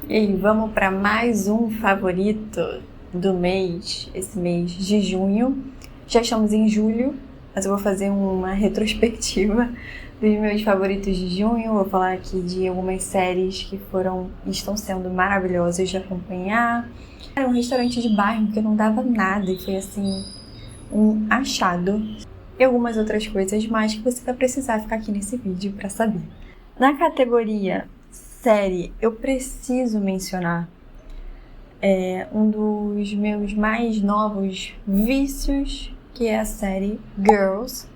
E aí, vamos para mais um favorito do mês, esse mês de junho. Já estamos em julho, mas eu vou fazer uma retrospectiva dos meus favoritos de junho. Vou falar aqui de algumas séries que estão sendo maravilhosas de acompanhar. Era um restaurante de bairro que não dava nada e foi assim um achado. E algumas outras coisas mais que você vai precisar ficar aqui nesse vídeo para saber. Na categoria série, eu preciso mencionar um dos meus mais novos vícios, que é a série Girls.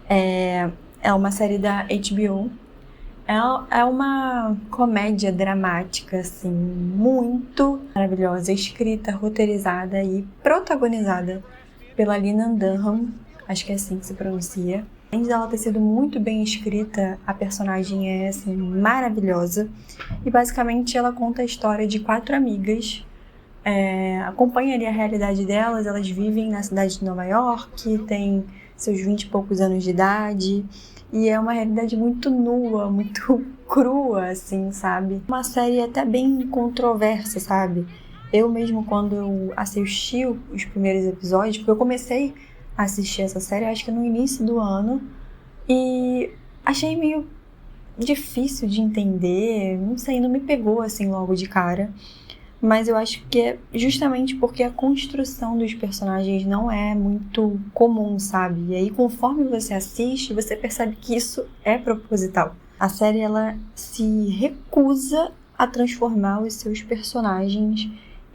É uma série da HBO. É uma comédia dramática, assim, muito maravilhosa, escrita, roteirizada e protagonizada pela Lena Dunham, acho que é assim que se pronuncia. Além dela ter sido muito bem escrita, a personagem é assim, maravilhosa. E basicamente ela conta a história de 4 amigas. Acompanha ali a realidade delas. Elas vivem na cidade de Nova York, têm seus 20 e poucos anos de idade. E é uma realidade muito nua, muito crua, assim, sabe? Uma série até bem controversa, sabe? Eu mesmo, quando eu assisti os primeiros episódios, porque eu comecei a assistir essa série, acho que no início do ano, e achei meio difícil de entender, não sei, não me pegou assim logo de cara, mas eu acho que é justamente porque a construção dos personagens não é muito comum, sabe? E aí, conforme você assiste, você percebe que isso é proposital. A série, ela se recusa a transformar os seus personagens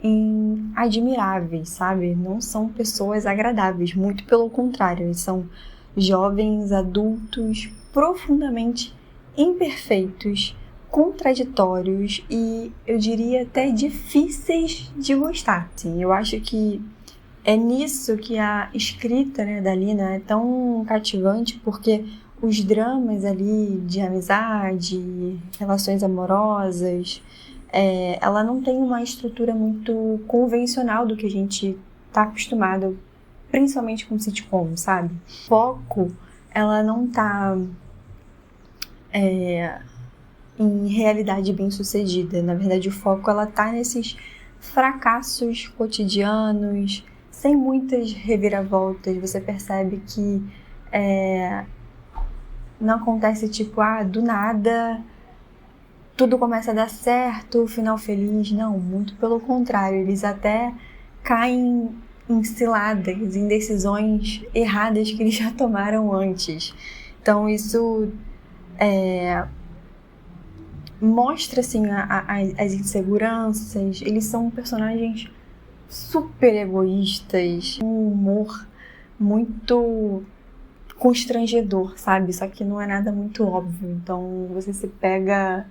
em admiráveis, sabe? Não são pessoas agradáveis, muito pelo contrário, eles são jovens adultos profundamente imperfeitos, contraditórios e eu diria até difíceis de gostar. Sim, eu acho que é nisso que a escrita, da Lena é tão cativante, porque os dramas ali de amizade, relações amorosas, ela não tem uma estrutura muito convencional do que a gente está acostumado, principalmente com sitcom, sabe? O foco, ela não tá em realidade bem sucedida. Na verdade, o foco, ela tá nesses fracassos cotidianos, sem muitas reviravoltas. Você percebe que não acontece tipo, do nada tudo começa a dar certo, final feliz. Não, muito pelo contrário, eles até caem em ciladas, em decisões erradas que eles já tomaram antes. Então isso mostra assim as inseguranças. Eles são personagens super egoístas, um humor muito constrangedor, sabe? Só que não é nada muito óbvio. Então você se pega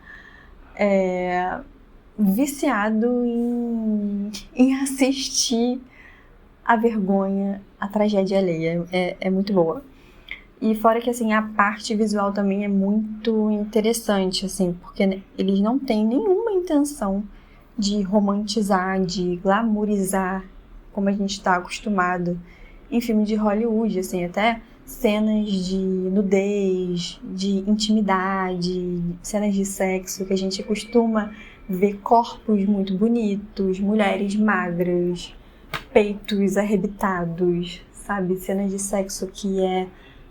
viciado em assistir a vergonha, a tragédia alheia. É muito boa. E fora que, assim, a parte visual também é muito interessante, assim, porque eles não têm nenhuma intenção de romantizar, de glamourizar, como a gente está acostumado em filme de Hollywood, assim, até cenas de nudez, de intimidade, cenas de sexo, que a gente costuma ver corpos muito bonitos, mulheres magras, peitos arrebitados, sabe? Cenas de sexo que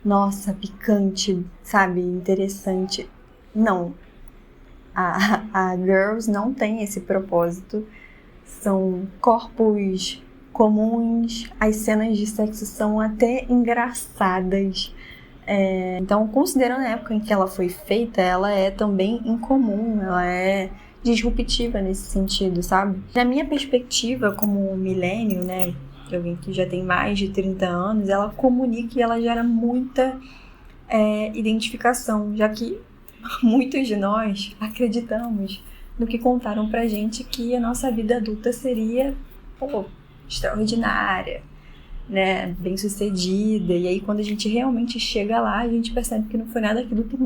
nossa, picante, sabe? Interessante. Não. A Girls não tem esse propósito. São corpos comuns. As cenas de sexo são até engraçadas. Então, considerando a época em que ela foi feita, ela é também incomum. Ela é disruptiva nesse sentido, sabe? Na minha perspectiva, como milênio, de alguém que já tem mais de 30 anos, ela comunica e ela gera muita identificação, já que muitos de nós acreditamos no que contaram pra gente, que a nossa vida adulta seria extraordinária, bem sucedida, e aí quando a gente realmente chega lá, a gente percebe que não foi nada aquilo que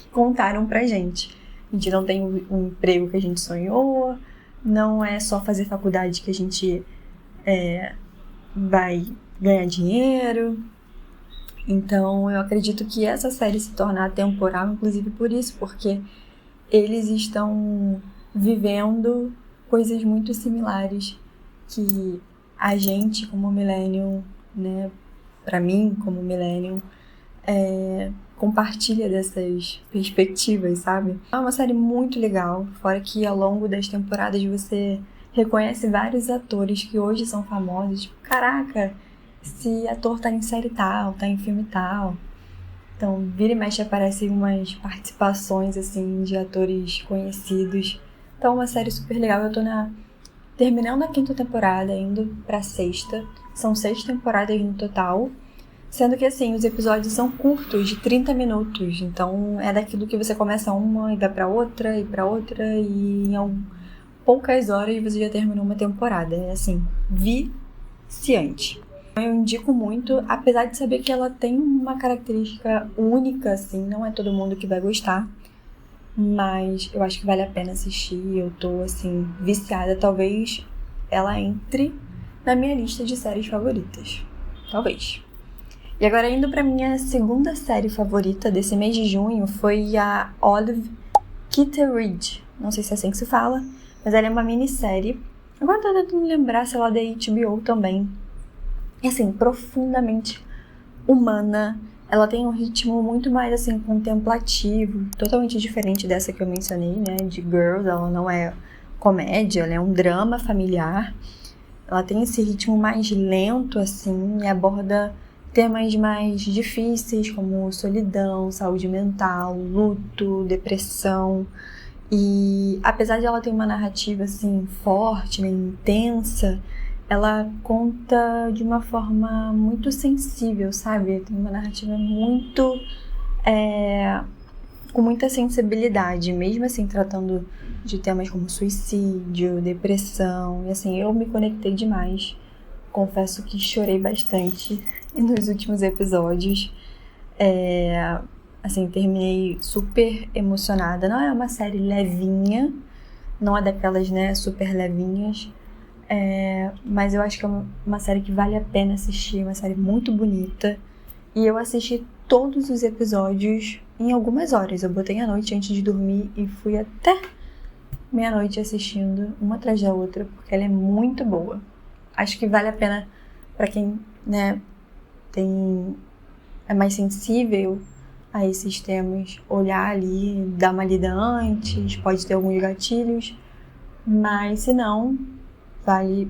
contaram pra gente. A gente não tem um emprego que a gente sonhou, não é só fazer faculdade que a gente vai ganhar dinheiro. Então eu acredito que essa série se torna atemporal, inclusive por isso, porque eles estão vivendo coisas muito similares que a gente como millennial, né, pra mim como millennial, compartilha dessas perspectivas, sabe? É uma série muito legal, fora que ao longo das temporadas você reconhece vários atores que hoje são famosos. Tipo, caraca, esse ator tá em série tal, tá em filme tal. Então, vira e mexe aparecem umas participações, assim, de atores conhecidos. Então, é uma série super legal. Eu tô terminando a 5ª temporada, indo pra 6ª. São 6 temporadas no total. Sendo que, assim, os episódios são curtos, de 30 minutos. Então, é daquilo que você começa uma e vai pra outra, e em poucas horas você já terminou uma temporada. É, assim, viciante. Eu indico muito, apesar de saber que ela tem uma característica única, assim, não é todo mundo que vai gostar. Mas eu acho que vale a pena assistir, eu tô, assim, viciada. Talvez ela entre na minha lista de séries favoritas. Talvez. E agora, indo pra minha segunda série favorita desse mês de junho, foi a Olive Kitteridge. Não sei se é assim que se fala, mas ela é uma minissérie. Agora tô tentando lembrar se ela é da HBO também. É, assim, profundamente humana. Ela tem um ritmo muito mais, assim, contemplativo, totalmente diferente dessa que eu mencionei, né, de Girls. Ela não é comédia, ela é um drama familiar. Ela tem esse ritmo mais lento, assim, e aborda temas mais difíceis, como solidão, saúde mental, luto, depressão. E apesar de ela ter uma narrativa, assim, forte, né, intensa, ela conta de uma forma muito sensível, sabe? Tem uma narrativa muito... com muita sensibilidade, mesmo assim, tratando de temas como suicídio, depressão. E assim, eu me conectei demais. Confesso que chorei bastante nos últimos episódios. Assim, terminei super emocionada. Não é uma série levinha, não é daquelas, né, super levinhas. Mas eu acho que é uma série que vale a pena assistir, uma série muito bonita. E eu assisti todos os episódios em algumas horas. Eu botei à noite antes de dormir e fui até meia-noite assistindo uma atrás da outra, porque ela é muito boa. Acho que vale a pena para quem, né, é mais sensível a esses temas, olhar ali, dar uma lida antes, pode ter alguns gatilhos, mas se não, vale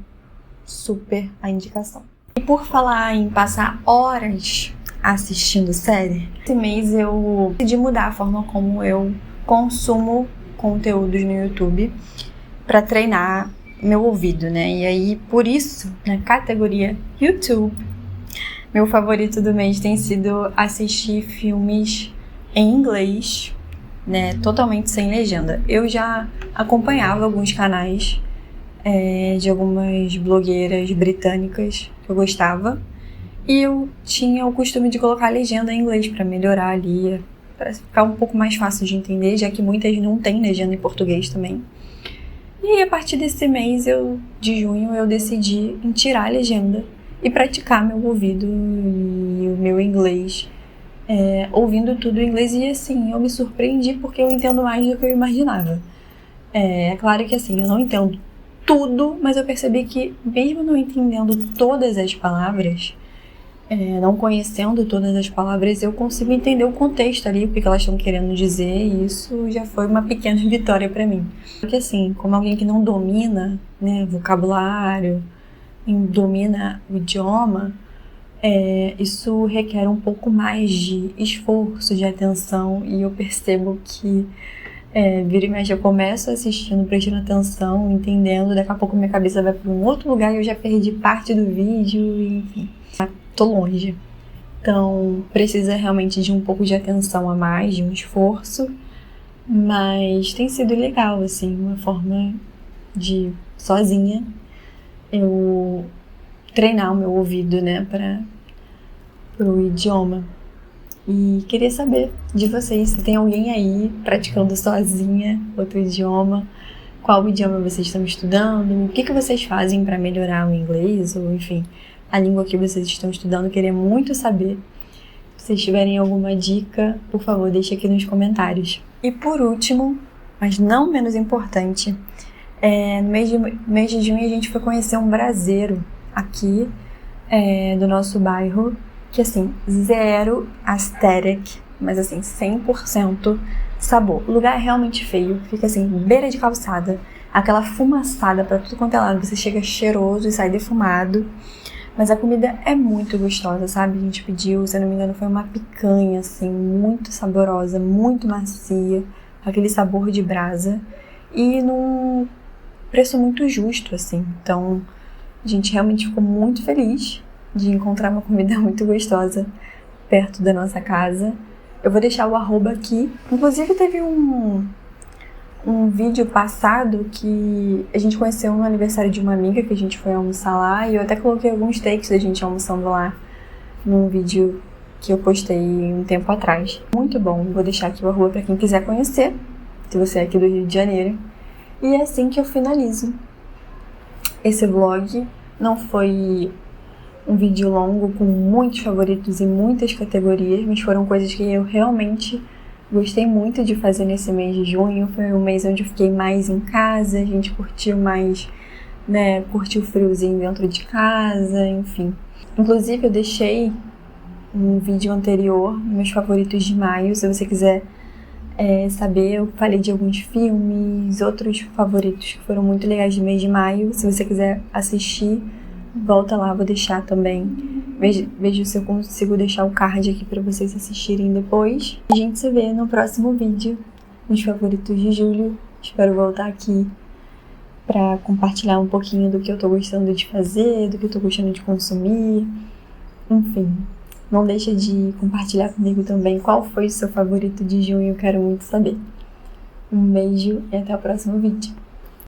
super a indicação. E por falar em passar horas assistindo série, esse mês eu decidi mudar a forma como eu consumo conteúdos no YouTube para treinar meu ouvido, né? E aí, por isso, na categoria YouTube, meu favorito do mês tem sido assistir filmes em inglês, né? Totalmente sem legenda. Eu já acompanhava alguns canais de algumas blogueiras britânicas que eu gostava, e eu tinha o costume de colocar a legenda em inglês para melhorar ali, para ficar um pouco mais fácil de entender, já que muitas não têm legenda em português também. E aí, a partir desse mês de junho, eu decidi em tirar a legenda e praticar meu ouvido e o meu inglês, ouvindo tudo em inglês. E assim, eu me surpreendi porque eu entendo mais do que eu imaginava. É claro que assim, eu não entendo tudo, mas eu percebi que mesmo não entendendo todas as palavras, não conhecendo todas as palavras, eu consigo entender o contexto ali, o que elas estão querendo dizer, e isso já foi uma pequena vitória para mim. Porque assim, como alguém que não domina, né, vocabulário, domina o idioma, isso requer um pouco mais de esforço, de atenção, e eu percebo que vira e mexe, eu começo assistindo, prestando atenção, entendendo, daqui a pouco minha cabeça vai para um outro lugar e eu já perdi parte do vídeo, e, enfim, tô longe. Então, precisa realmente de um pouco de atenção a mais, de um esforço, mas tem sido legal, assim, uma forma de, sozinha, eu treinar o meu ouvido, né, pro idioma. E queria saber de vocês, se tem alguém aí praticando sozinha outro idioma, qual idioma vocês estão estudando, o que vocês fazem para melhorar o inglês, ou enfim, a língua que vocês estão estudando. Queria muito saber. Se vocês tiverem alguma dica, por favor, deixe aqui nos comentários. E por último, mas não menos importante, no mês de junho a gente foi conhecer um braseiro aqui do nosso bairro, que assim, zero aesthetic, mas assim, 100% sabor. O lugar é realmente feio, fica assim, beira de calçada, aquela fumaçada pra tudo quanto é lado, você chega cheiroso e sai defumado. Mas a comida é muito gostosa, sabe? A gente pediu, se eu não me engano, foi uma picanha, assim, muito saborosa, muito macia, aquele sabor de brasa, e num preço muito justo, assim. Então, a gente realmente ficou muito feliz de encontrar uma comida muito gostosa perto da nossa casa. Eu vou deixar o arroba aqui. Inclusive, teve um vídeo passado que a gente conheceu no aniversário de uma amiga que a gente foi almoçar lá, e eu até coloquei alguns takes da gente almoçando lá num vídeo que eu postei um tempo atrás. Muito bom, vou deixar aqui o arroba pra quem quiser conhecer, se você é aqui do Rio de Janeiro. E é assim que eu finalizo esse vlog. Não foi um vídeo longo com muitos favoritos e muitas categorias, mas foram coisas que eu realmente gostei muito de fazer nesse mês de junho. Foi um mês onde eu fiquei mais em casa, a gente curtiu mais, né, curtiu o friozinho dentro de casa, enfim. Inclusive eu deixei um vídeo anterior, meus favoritos de maio, se você quiser saber, eu falei de alguns filmes, outros favoritos que foram muito legais de mês de maio. Se você quiser assistir, volta lá, vou deixar também. Vejo se eu consigo deixar o card aqui pra vocês assistirem depois. A gente se vê no próximo vídeo, nos favoritos de julho. Espero voltar aqui pra compartilhar um pouquinho do que eu tô gostando de fazer, do que eu tô gostando de consumir. Enfim, não deixa de compartilhar comigo também qual foi o seu favorito de junho, eu quero muito saber. Um beijo e até o próximo vídeo.